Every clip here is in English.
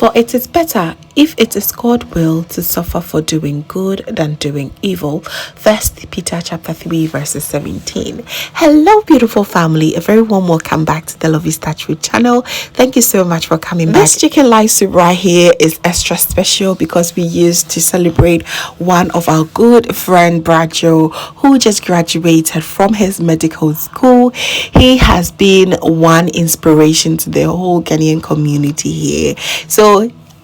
For it is better, if it is God's will, to suffer for doing good than doing evil. First Peter chapter 3 verses 17. Hello beautiful family, a very warm welcome back to the Lovystouch channel. Thank you so much for coming back. This chicken light soup right here is extra special because we used to celebrate one of our good friend Brajo, who just graduated from his medical school. He has been one inspiration to the whole Ghanaian community here. So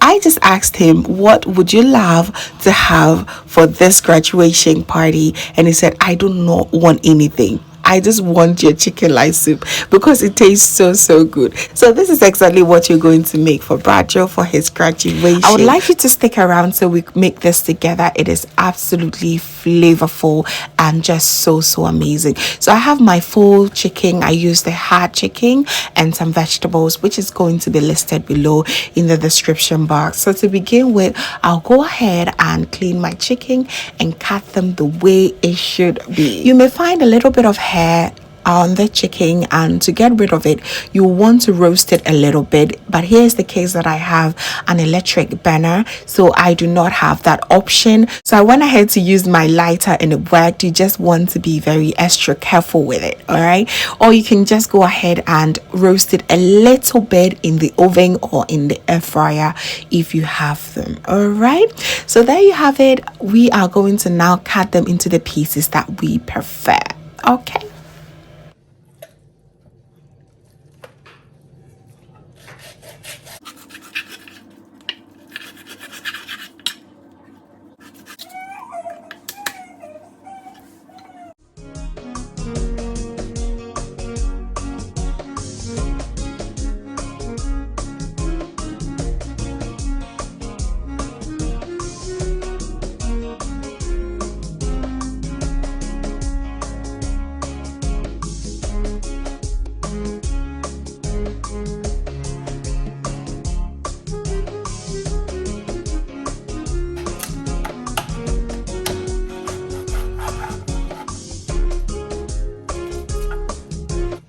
I just asked him, what would you love to have for this graduation party? And he said, I do not want anything. I just want your chicken light soup because it tastes so good. So this is exactly what you're going to make for Brajo for his graduation. I would like you to stick around so we make this together. It is absolutely flavorful and just so amazing. So I have my full chicken. I used the hard chicken and some vegetables, which is going to be listed below in the description box. So to begin with, I'll go ahead and clean my chicken and cut them the way it should be. You may find a little bit of hair on the chicken, and to get rid of it you want to roast it a little bit, but here's the case that I have an electric burner, so I do not have that option. So I went ahead to use my lighter and it worked. You just want to be very extra careful with it, all right? Or you can just go ahead and roast it a little bit in the oven or in the air fryer if you have them, all right? So there you have it. We are going to now cut them into the pieces that we prefer. Okay.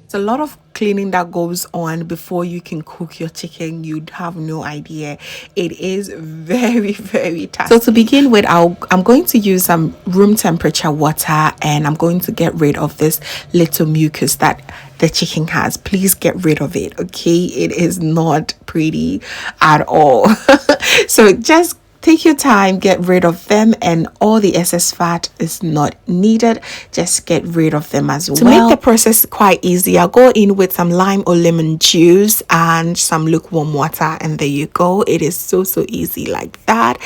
It's a lot of cleaning that goes on before you can cook your chicken. You'd have no idea. It is very tough. So to begin with, I'm going to use some room temperature water, and I'm going to get rid of this little mucus that the chicken has. Please get rid of it, okay? It is not pretty at all. So just take your time, get rid of them, and all the excess fat is not needed. Just get rid of them as well. To make the process quite easy, I'll go in with some lime or lemon juice and some lukewarm water, and there you go. It is so easy like that.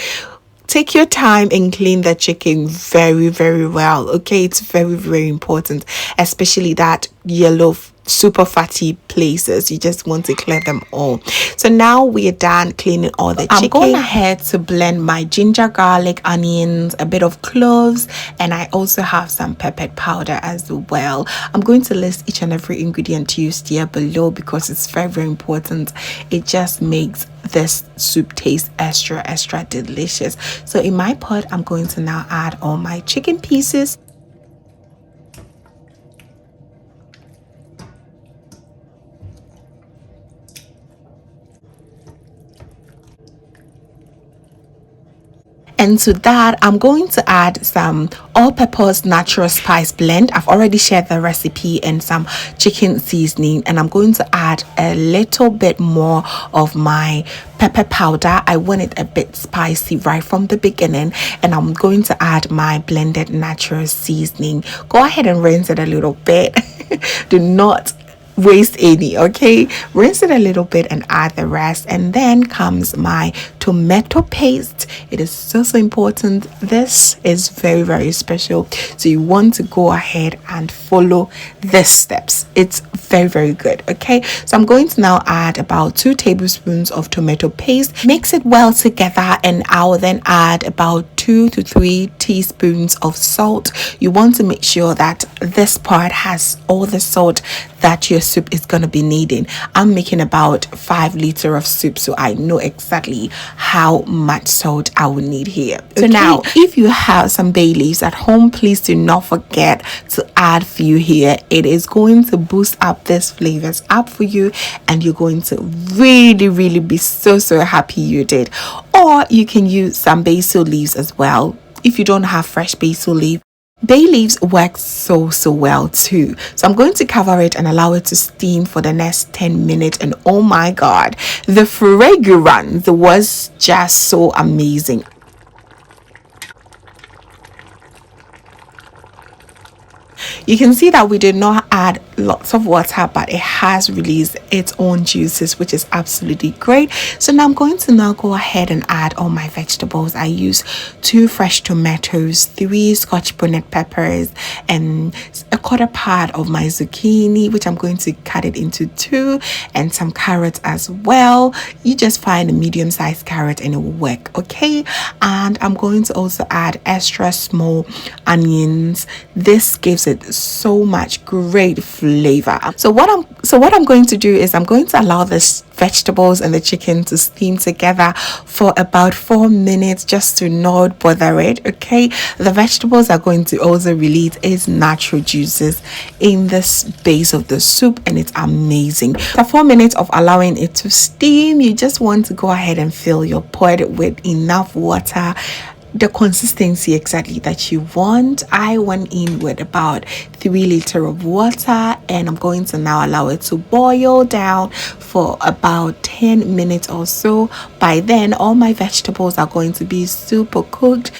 Take your time and clean the chicken very well, okay? It's very important, especially that yellow super fatty places. You just want to clear them all. So now we are done cleaning all the chicken. I'm going ahead to blend my ginger, garlic, onions, a bit of cloves, and I also have some pepper powder as well. I'm going to list each and every ingredient used here below because it's very important. It just makes this soup taste extra delicious. So in my pot, I'm going to now add all my chicken pieces. And to that, I'm going to add some all-purpose natural spice blend. I've already shared the recipe, and some chicken seasoning. And I'm going to add a little bit more of my pepper powder. I want it a bit spicy right from the beginning. And I'm going to add my blended natural seasoning. Go ahead and rinse it a little bit. Do not waste any, okay? Rinse it a little bit and add the rest. And then comes my tomato paste. It is so important. This is very special, so you want to go ahead and follow these steps. It's very good, okay? So I'm going to now add about 2 tablespoons of tomato paste. Mix it well together, and I'll then add about 2 to 3 teaspoons of salt. You want to make sure that this part has all the salt that you're soup is going to be needing. I'm making about 5 liters of soup, so I know exactly how much salt I will need here. So now, if you have some bay leaves at home, please do not forget to add few here. It is going to boost up this flavors up for you, and you're going to really be so happy you did. Or you can use some basil leaves as well. If you don't have fresh basil leaf, bay leaves work so well too. So I'm going to cover it and allow it to steam for the next 10 minutes, and oh my god, the fragrance was just so amazing. You can see that we did not add lots of water, but it has released its own juices, which is absolutely great. So now I'm going to go ahead and add all my vegetables. I use 2 fresh tomatoes, 3 scotch bonnet peppers, and a quarter part of my zucchini, which I'm going to cut it into 2, and some carrots as well. You just find a medium-sized carrot and it will work, okay? And I'm going to also add extra small onions. This gives it so much great flavor. So what I'm going to do is I'm going to allow this vegetables and the chicken to steam together for about 4 minutes, just to not bother it, okay? The vegetables are going to also release its natural juices in this base of the soup, and it's amazing. After 4 minutes of allowing it to steam, you just want to go ahead and fill your pot with enough water, the consistency exactly that you want. I went in with about 3 liters of water, and I'm going to now allow it to boil down for about 10 minutes or so. By then, all my vegetables are going to be super cooked,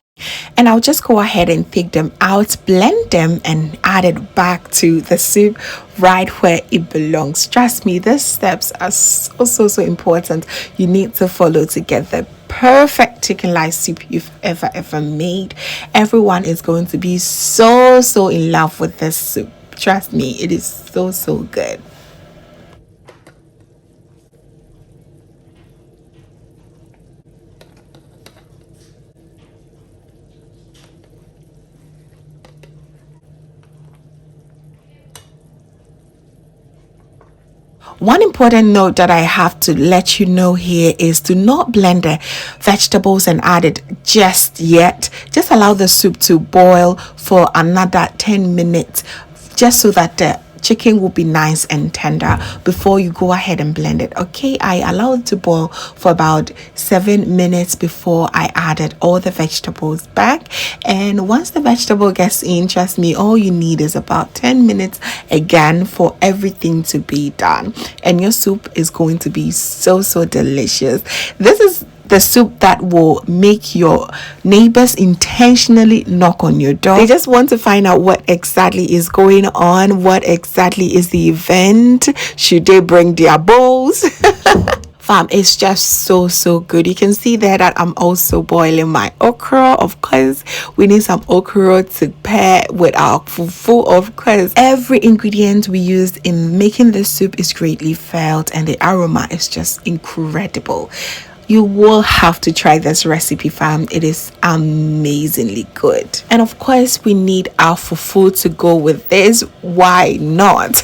and I'll just go ahead and take them out, blend them, and add it back to the soup right where it belongs. Trust me, these steps are so important. You need to follow to get the perfect chicken lice soup you've ever made. Everyone is going to be so in love with this soup. Trust me, it is so good. One important note that I have to let you know here is to not blend the vegetables and add it just yet. Just allow the soup to boil for another 10 minutes, just so that the chicken will be nice and tender before you go ahead and blend it, okay? I allowed it to boil for about 7 minutes before I added all the vegetables back. And once the vegetable gets in, trust me, all you need is about 10 minutes again for everything to be done, and your soup is going to be so delicious. This is the soup that will make your neighbors intentionally knock on your door. They just want to find out what exactly is going on, what exactly is the event. Should they bring their bowls? Fam, it's just so good. You can see there that I'm also boiling my okra. Of course, we need some okra to pair with our fufu. Of course, every ingredient we used in making this soup is greatly felt, and the aroma is just incredible. You will have to try this recipe, fam. It is amazingly good. And of course, we need our fufu to go with this. Why not?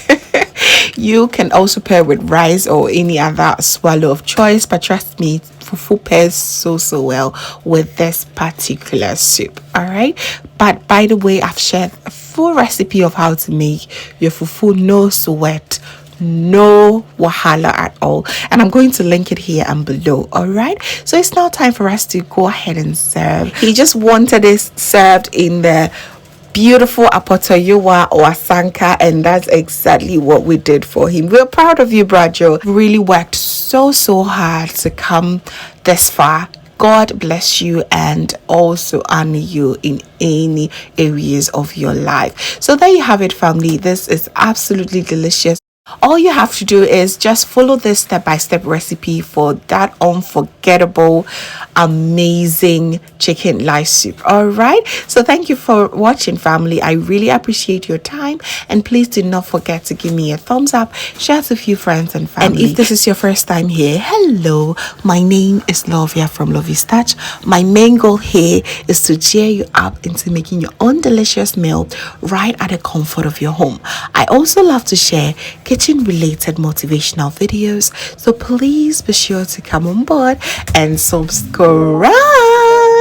You can also pair with rice or any other swallow of choice, but trust me, fufu pairs so well with this particular soup. All right, but by the way, I've shared a full recipe of how to make your fufu, no sweat, no wahala at all, and I'm going to link it here and below. All right, so it's now time for us to go ahead and serve. He just wanted this served in the beautiful apotoyowa or asanka, and that's exactly what we did for him. We're proud of you, Brajo. Really worked so hard to come this far. God bless you and also honor you in any areas of your life. So there you have it, family. This is absolutely delicious. All you have to do is just follow this step-by-step recipe for that unforgettable, amazing chicken lice soup. All right, so thank you for watching, family. I really appreciate your time, and please do not forget to give me a thumbs up, share to a few friends and family. And if this is your first time here, hello, my name is Lovia from Lovystouch. My main goal here is to cheer you up into making your own delicious meal right at the comfort of your home. I also love to share kitchen kitchen related motivational videos. So please be sure to come on board and subscribe.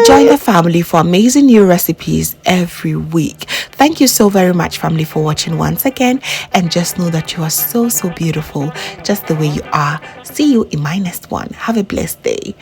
Join the family for amazing new recipes every week. Thank you so very much, family, for watching once again. And just know that you are so beautiful just the way you are. See you in my next one. Have a blessed day.